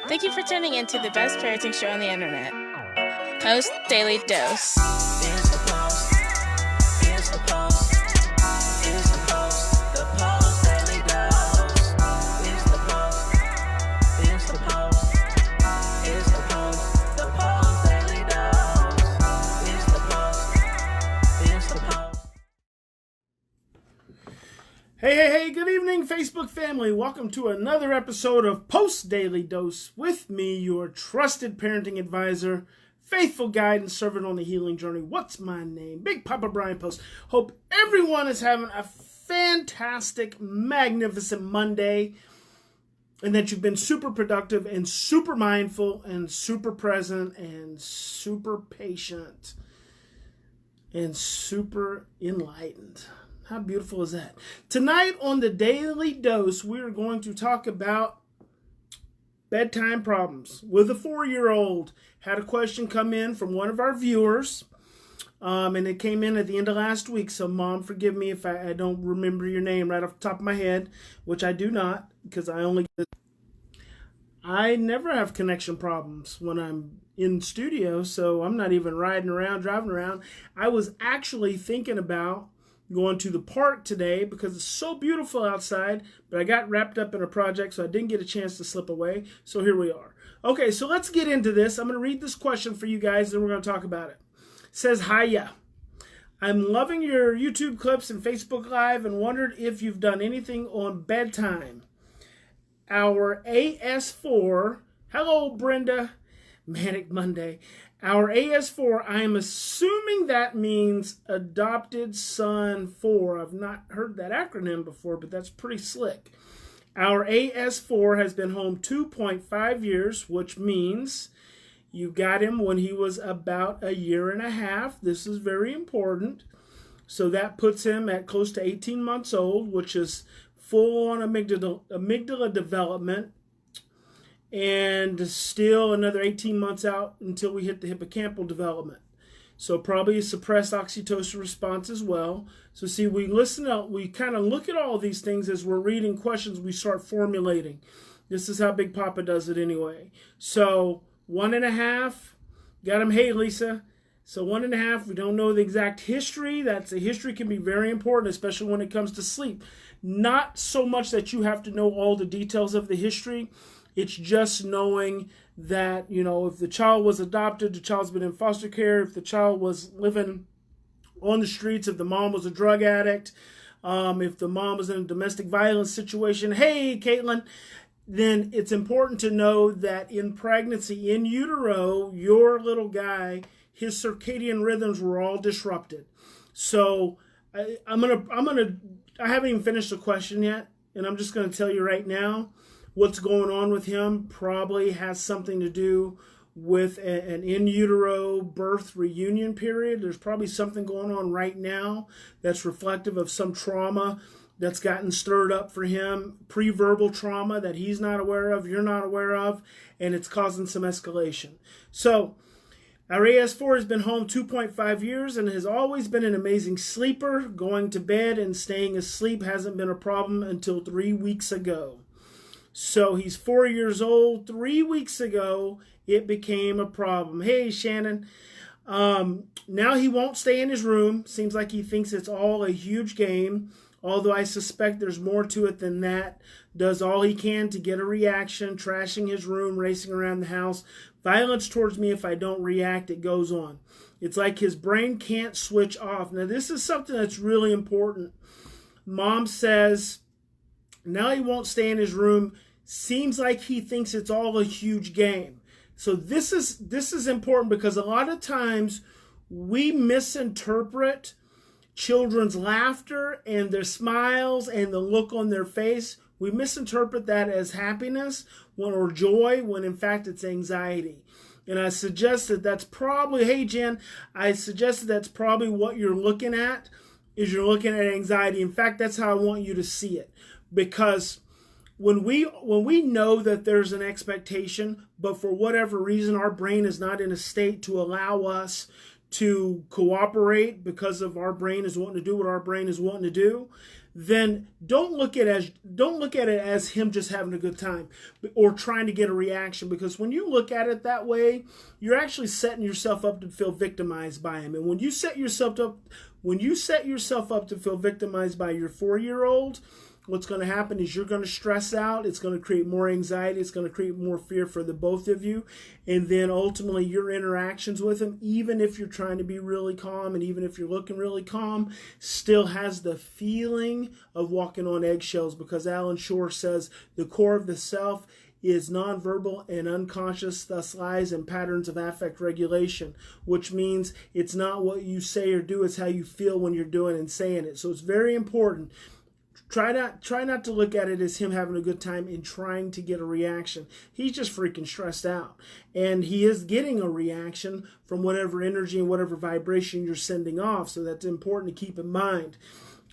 Thank you for tuning in to the best parenting show on the internet, Post Daily Dose. It's the Post. It's the Post. It's the Post. The Post Daily Dose. It's the Post. It's the Post. It's the Post. The Post Daily Dose. It's the Post. It's the Post. Hey, good evening, Facebook family. Welcome to another episode of Post Daily Dose with me, your trusted parenting advisor, faithful guide, and servant on the healing journey. What's my name? Big Papa Brian+Post. Hope everyone is having a fantastic, magnificent Monday and that you've been super productive and super mindful and super present and super patient and super enlightened. How beautiful is that? Tonight on the Daily Dose, we are going to talk about bedtime problems with a 4-year-old. Had a question come in from one of our viewers, and it came in at the end of last week. So, Mom, forgive me if I don't remember your name right off the top of my head, which I do not, because I never have connection problems when I'm in studio, so I'm not even riding around, driving around. I was actually thinking about going to the park today because it's so beautiful outside, but I got wrapped up in a project, so I didn't get a chance to slip away. So here we are. Okay, so let's get into this. I'm going to read this question for you guys, and we're going to talk about it. It says, Hiya. I'm loving your YouTube clips and Facebook Live and wondered if you've done anything on bedtime. Our AS4, hello, Brenda, Manic Monday. Our AS4, I am assuming that means Adopted Son 4. I've not heard that acronym before, but that's pretty slick. Our AS4 has been home 2.5 years, which means you got him when he was about a year and a half. This is very important. So that puts him at close to 18 months old, which is full-on amygdala development. And still another 18 months out until we hit the hippocampal development. So probably a suppressed oxytocin response as well. So see, we kind of look at all of these things as we're reading questions, we start formulating. This is how Big Papa does it anyway. So 1.5, got him, hey Lisa. So 1.5, we don't know the exact history. The history can be very important, especially when it comes to sleep. Not so much that you have to know all the details of the history. It's just knowing that, if the child was adopted, the child's been in foster care, if the child was living on the streets, if the mom was a drug addict, if the mom was in a domestic violence situation, hey, Caitlin, then it's important to know that in pregnancy, in utero, your little guy, his circadian rhythms were all disrupted. So I haven't even finished the question yet, and I'm just going to tell you right now, what's going on with him probably has something to do with an in utero birth reunion period. There's probably something going on right now that's reflective of some trauma that's gotten stirred up for him, pre-verbal trauma that he's not aware of, you're not aware of, and it's causing some escalation. So our AS4 has been home 2.5 years and has always been an amazing sleeper. Going to bed and staying asleep hasn't been a problem until 3 weeks ago. So he's 4 years old. 3 weeks ago, it became a problem. Hey, Shannon. Now he won't stay in his room. Seems like he thinks it's all a huge game, although I suspect there's more to it than that. Does all he can to get a reaction, trashing his room, racing around the house. Violence towards me if I don't react, it goes on. It's like his brain can't switch off. Now, this is something that's really important. Mom says, now he won't stay in his room. Seems like he thinks it's all a huge game. So this is important because a lot of times we misinterpret children's laughter and their smiles and the look on their face. We misinterpret that as happiness or joy when in fact it's anxiety. And I suggest that's probably, hey Jen, I suggest that's probably what you're looking at, is you're looking at anxiety. In fact, that's how I want you to see it. Because when we know that there's an expectation, but for whatever reason our brain is not in a state to allow us to cooperate because of our brain is wanting to do what our brain is wanting to do, then don't look at it as him just having a good time or trying to get a reaction, because when you look at it that way, you're actually setting yourself up to feel victimized by him. And when you set yourself up to feel victimized by your 4-year-old, what's going to happen is you're going to stress out. It's going to create more anxiety. It's going to create more fear for the both of you. And then ultimately your interactions with him, even if you're trying to be really calm and even if you're looking really calm, still has the feeling of walking on eggshells, because Alan Shore says the core of the self is nonverbal and unconscious, thus lies in patterns of affect regulation, which means it's not what you say or do, it's how you feel when you're doing and saying it. So it's very important. Try not to look at it as him having a good time and trying to get a reaction. He's just freaking stressed out. And he is getting a reaction from whatever energy and whatever vibration you're sending off. So that's important to keep in mind.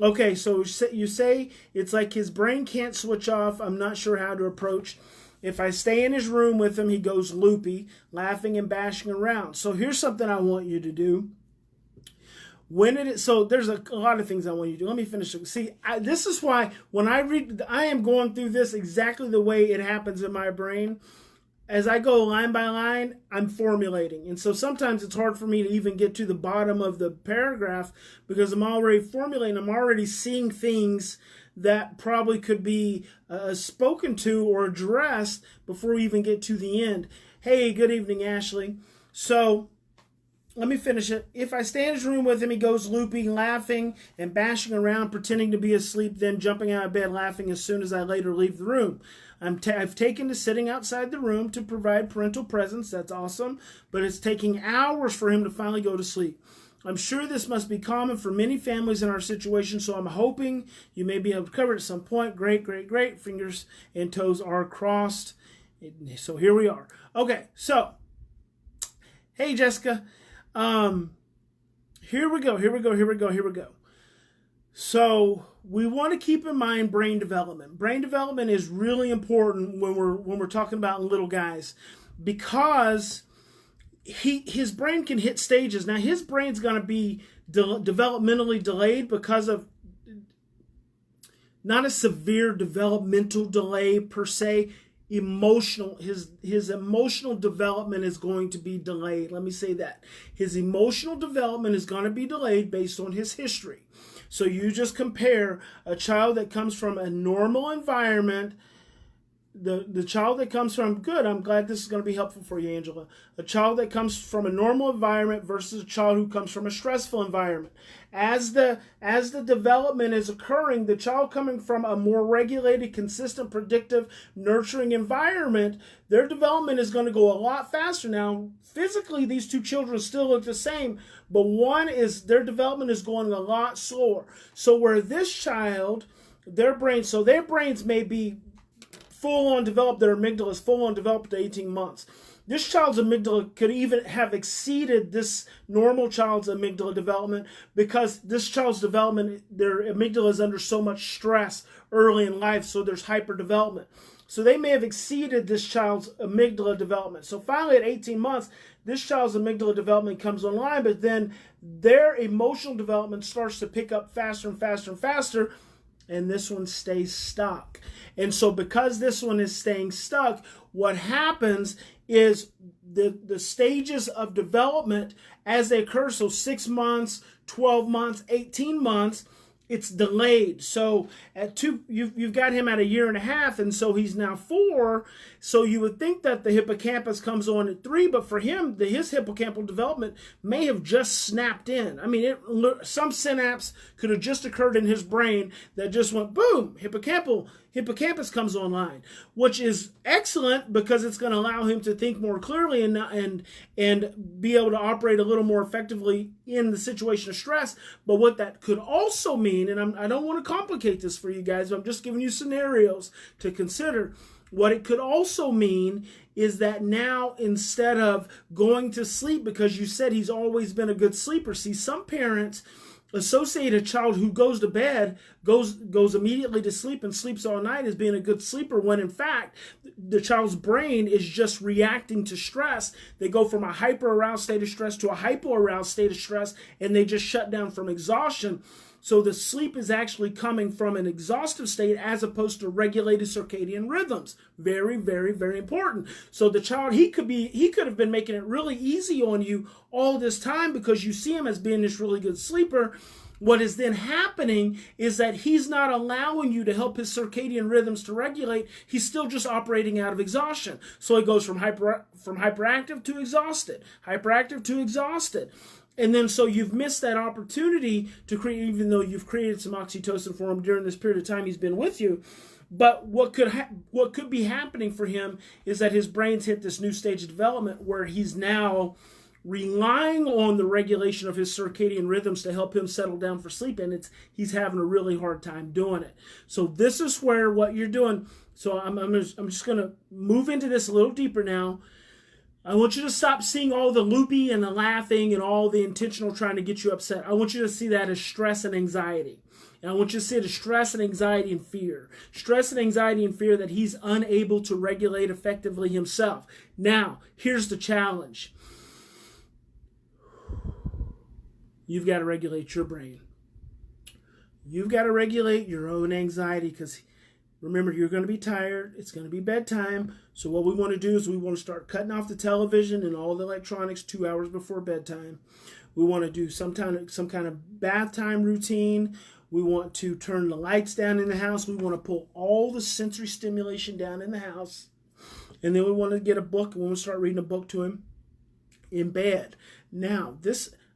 Okay, so you say it's like his brain can't switch off. I'm not sure how to approach. If I stay in his room with him, he goes loopy, laughing and bashing around. So here's something I want you to do. So there's a lot of things I want you to do. Let me finish. See, this is why when I read, I am going through this exactly the way it happens in my brain. As I go line by line, I'm formulating. And so sometimes it's hard for me to even get to the bottom of the paragraph because I'm already formulating. I'm already seeing things that probably could be spoken to or addressed before we even get to the end. Hey, good evening, Ashley. So let me finish it. If I stay in his room with him, he goes loopy, laughing and bashing around, pretending to be asleep, then jumping out of bed laughing as soon as I later leave the room. I've taken to sitting outside the room to provide parental presence. That's awesome. But it's taking hours for him to finally go to sleep. I'm sure this must be common for many families in our situation, so I'm hoping you may be able to cover it at some point. Great, great, great. Fingers and toes are crossed. So here we are. Okay, so, hey, Jessica. Here we go. So we want to keep in mind brain development. Brain development is really important when we're talking about little guys, because his brain can hit stages. Now his brain's going to be developmentally delayed because of not a severe developmental delay per se. His emotional development is going to be delayed. Let me say that. His emotional development is going to be delayed based on his history. So you just compare a child that comes from a normal environment, the child that comes from, good, I'm glad this is going to be helpful for you, Angela. A child that comes from a normal environment versus a child who comes from a stressful environment. As the development is occurring, the child coming from a more regulated, consistent, predictive, nurturing environment, their development is going to go a lot faster. Now, physically, these two children still look the same, but their development is going a lot slower. So where this child, their brains may be full-on developed, their amygdala is full-on developed at 18 months. This child's amygdala could even have exceeded this normal child's amygdala development because this child's development, their amygdala is under so much stress early in life, so there's hyperdevelopment. So they may have exceeded this child's amygdala development. So finally at 18 months, this child's amygdala development comes online, but then their emotional development starts to pick up faster and faster and faster, and this one stays stuck. And so because this one is staying stuck, what happens is the stages of development as they occur, so 6 months, 12 months, 18 months, it's delayed. So at you've got him at 1.5 years, and so he's now 4. So you would think that the hippocampus comes on at 3, but for him, his hippocampal development may have just snapped in. I mean, some synapse could have just occurred in his brain that just went boom, hippocampus comes online, which is excellent because it's going to allow him to think more clearly and be able to operate a little more effectively in the situation of stress. But what that could also mean, and I don't want to complicate this for you guys, I'm just giving you scenarios to consider. What it could also mean is that now instead of going to sleep, because you said he's always been a good sleeper, see, some parents associate a child who goes to bed, goes immediately to sleep and sleeps all night as being a good sleeper, when in fact the child's brain is just reacting to stress. They go from a hyper-aroused state of stress to a hypo-aroused state of stress, and they just shut down from exhaustion. So the sleep is actually coming from an exhaustive state as opposed to regulated circadian rhythms. Very, very, very important. So the child, he could have been making it really easy on you all this time because you see him as being this really good sleeper. What is then happening is that he's not allowing you to help his circadian rhythms to regulate. He's still just operating out of exhaustion. So he goes from hyperactive to exhausted, hyperactive to exhausted. And then so you've missed that opportunity to create, even though you've created some oxytocin for him during this period of time he's been with you. But what could be happening for him is that his brain's hit this new stage of development where he's now relying on the regulation of his circadian rhythms to help him settle down for sleep, and he's having a really hard time doing it. So this is where what you're doing. So I'm just going to move into this a little deeper now. I want you to stop seeing all the loopy and the laughing and all the intentional trying to get you upset. I want you to see that as stress and anxiety. And I want you to see it as stress and anxiety and fear. Stress and anxiety and fear that he's unable to regulate effectively himself. Now, here's the challenge. You've got to regulate your brain. You've got to regulate your own anxiety because remember, you're going to be tired. It's going to be bedtime. So what we want to do is we want to start cutting off the television and all the electronics 2 hours before bedtime. We want to do some kind of bath time routine. We want to turn the lights down in the house. We want to pull all the sensory stimulation down in the house. And then we want to get a book and we want to start reading a book to him in bed. Now,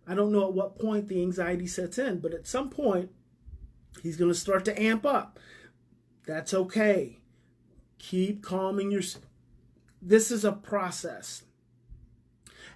I don't know at what point the anxiety sets in, but at some point, he's going to start to amp up. That's okay. Keep calming yourself. This is a process.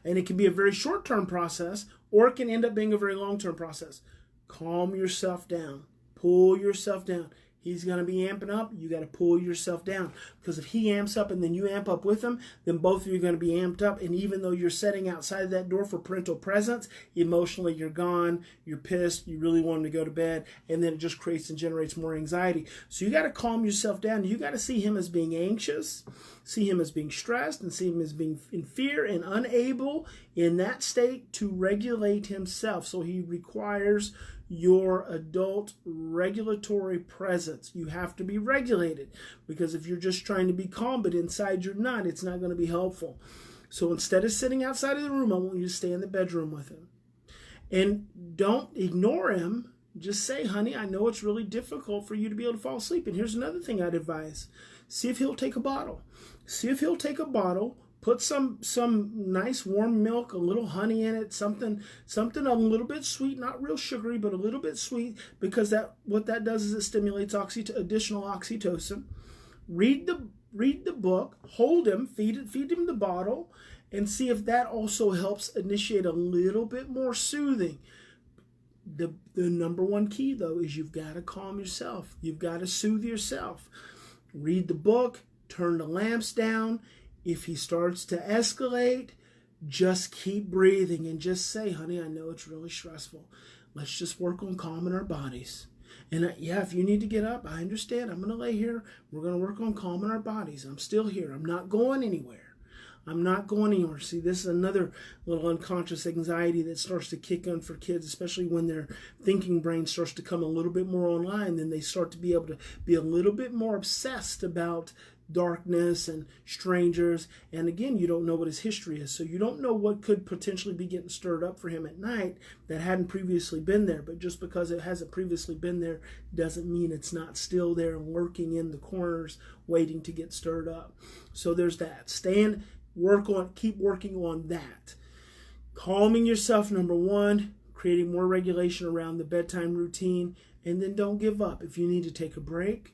And it can be a very short-term process, or it can end up being a very long-term process. Calm yourself down. Pull yourself down. He's going to be amping up. You got to pull yourself down. Because if he amps up and then you amp up with him, then both of you are going to be amped up. And even though you're sitting outside that door for parental presence, emotionally you're gone, you're pissed, you really want him to go to bed, and then it just creates and generates more anxiety. So you got to calm yourself down. You got to see him as being anxious, see him as being stressed, and see him as being in fear and unable in that state to regulate himself. So he requires your adult regulatory presence. You have to be regulated because if you're just trying to be calm but inside you're not, it's not going to be helpful. So instead of sitting outside of the room, I want you to stay in the bedroom with him. And don't ignore him. Just say, honey, I know it's really difficult for you to be able to fall asleep. And here's another thing I'd advise. See if he'll take a bottle. See if he'll take a bottle. Put some nice warm milk, a little honey in it, something a little bit sweet, not real sugary, but a little bit sweet, because what that does is it stimulates additional oxytocin. Read the book, hold him, feed him the bottle, and see if that also helps initiate a little bit more soothing. The number one key, though, is you've got to calm yourself. You've got to soothe yourself. Read the book, turn the lamps down. If he starts to escalate, just keep breathing and just say, honey, I know it's really stressful. Let's just work on calming our bodies. And if you need to get up, I understand. I'm going to lay here. We're going to work on calming our bodies. I'm still here. I'm not going anywhere. I'm not going anywhere. See, this is another little unconscious anxiety that starts to kick in for kids, especially when their thinking brain starts to come a little bit more online. Then they start to be able to be a little bit more obsessed about darkness and strangers. And again, you don't know what his history is. So you don't know what could potentially be getting stirred up for him at night that hadn't previously been there. But just because it hasn't previously been there doesn't mean it's not still there lurking in the corners waiting to get stirred up. So there's that. Keep working on that. Calming yourself, number one, creating more regulation around the bedtime routine, and then don't give up. If you need to take a break,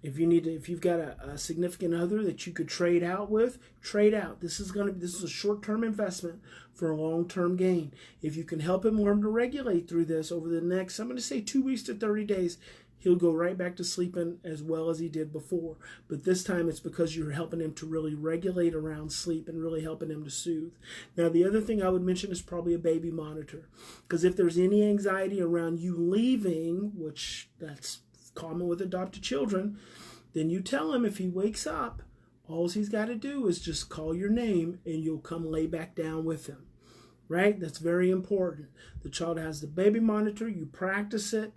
if you've got a significant other that you could trade out with, trade out. This is a short-term investment for a long-term gain. If you can help him learn to regulate through this over the next, I'm going to say 2 weeks to 30 days, he'll go right back to sleeping as well as he did before. But this time it's because you're helping him to really regulate around sleep and really helping him to soothe. Now, the other thing I would mention is probably a baby monitor. Because if there's any anxiety around you leaving, which that's common with adopted children, then you tell him if he wakes up, all he's got to do is just call your name and you'll come lay back down with him. right? That's very important. The child has the baby monitor. You practice it.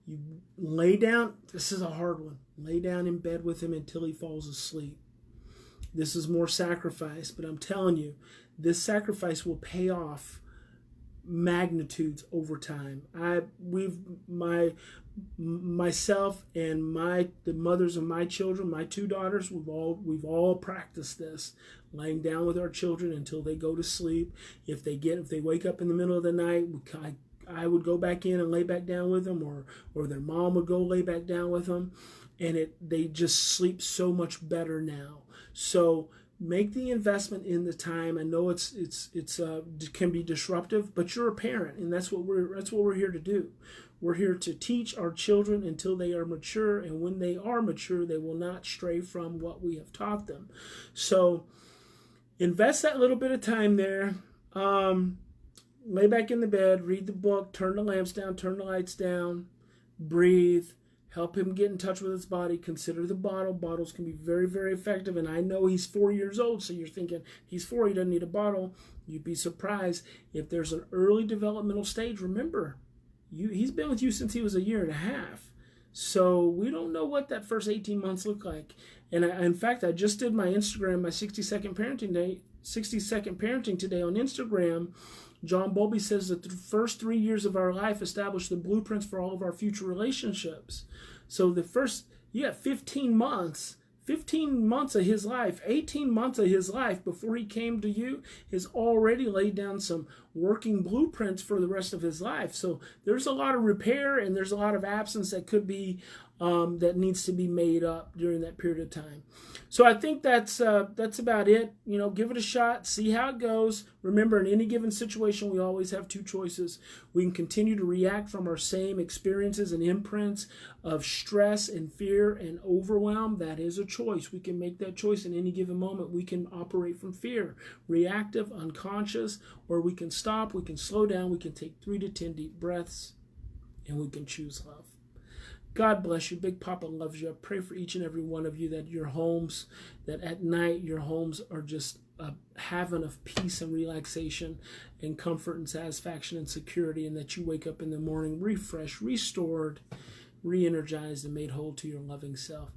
You lay down. This is a hard one. Lay down in bed with him until he falls asleep. This is more sacrifice, but I'm telling you, this sacrifice will pay off magnitudes over time. Myself and the mothers of my children, my two daughters, we've all practiced this, laying down with our children until they go to sleep. If they wake up in the middle of the night, I would go back in and lay back down with them, or their mom would go lay back down with them, and they just sleep so much better now. So make the investment in the time. I know it can be disruptive, but you're a parent, and that's what we're here to do. We're here to teach our children until they are mature, and when they are mature, they will not stray from what we have taught them. So invest that little bit of time there. Lay back in the bed, read the book, turn the lamps down, turn the lights down, breathe. Help him get in touch with his body. Consider the bottle. Bottles can be very, very effective. And I know he's 4 years old, so you're thinking he's 4, he doesn't need a bottle. You'd be surprised if there's an early developmental stage. Remember, he's been with you since he was 1.5 years. So we don't know what that first 18 months look like. And in fact, I just did my Instagram, my 60-second parenting today on Instagram. John Bowlby says that the first 3 years of our life establish the blueprints for all of our future relationships. So the first, 15 months of his life, 18 months of his life before he came to you has already laid down some working blueprints for the rest of his life. So there's a lot of repair and there's a lot of absence that could be, that needs to be made up during that period of time. So I think that's about it. Give it a shot, see how it goes. Remember, in any given situation, we always have two choices. We can continue to react from our same experiences and imprints of stress and fear and overwhelm. That is a choice. We can make that choice in any given moment. We can operate from fear, reactive, unconscious, or we can stop, we can slow down, we can take 3 to 10 deep breaths, and we can choose love. God bless you. Big Papa loves you. I pray for each and every one of you that that at night your homes are just a haven of peace and relaxation and comfort and satisfaction and security, and that you wake up in the morning refreshed, restored, re-energized, and made whole to your loving self.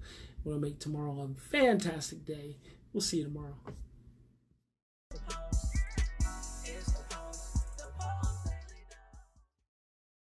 We'll make tomorrow a fantastic day. We'll see you tomorrow.